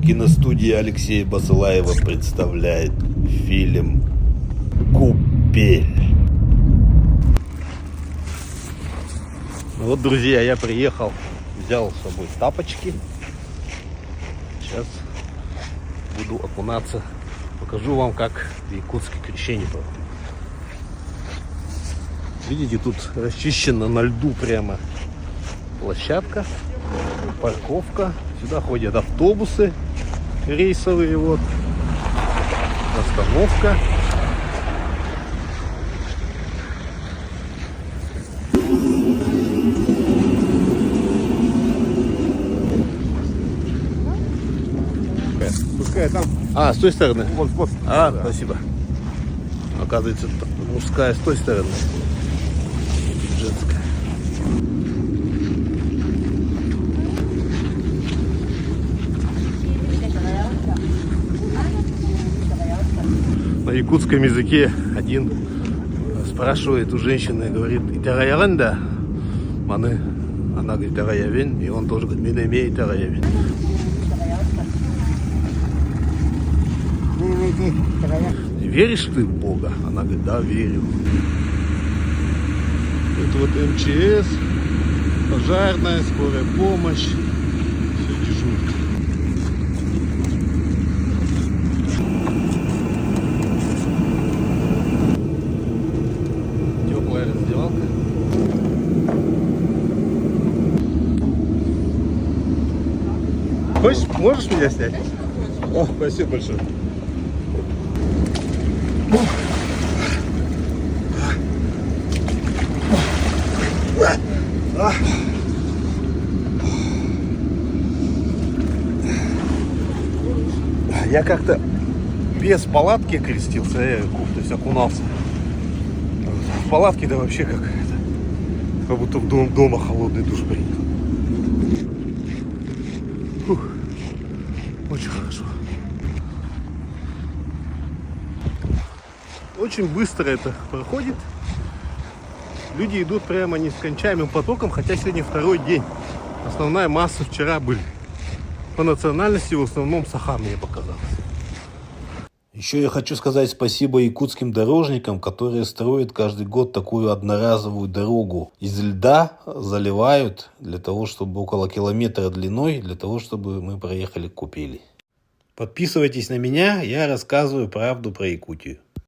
Киностудия Алексея Басылаева представляет фильм «Купель». Вот, друзья, я приехал, взял с собой тапочки. Сейчас буду окунаться. Покажу вам, как в Якутске крещение проходит. Видите, тут расчищена на льду прямо площадка, парковка. Сюда ходят автобусы рейсовые, вот. Остановка. Пускай там. А, с той стороны? Вот. А, Да. спасибо. Оказывается, мужская с той стороны. Женская. На якутском языке один спрашивает у женщины, говорит, «Итараяранда?» Она говорит, «Итараявин», и он тоже говорит, «Минеме Итараявин». Веришь ты в Бога? Она говорит, да, верю. Это вот МЧС, пожарная, скорая помощь. Все дежурит. Теплая раздевалка. Хочешь, можешь меня снять? О, спасибо большое. Я как-то без палатки крестился, то есть окунался. В палатке да вообще как будто в дома холодный душ принял. Фух, очень хорошо. Очень быстро это проходит. Люди идут прямо нескончаемым потоком, хотя сегодня второй день. Основная масса вчера были. По национальности в основном саха, мне показалось. Еще я хочу сказать спасибо якутским дорожникам, которые строят каждый год такую одноразовую дорогу. Из льда заливают для того, чтобы около километра длиной, для того, чтобы мы проехали к Купели. Подписывайтесь на меня, я рассказываю правду про Якутию.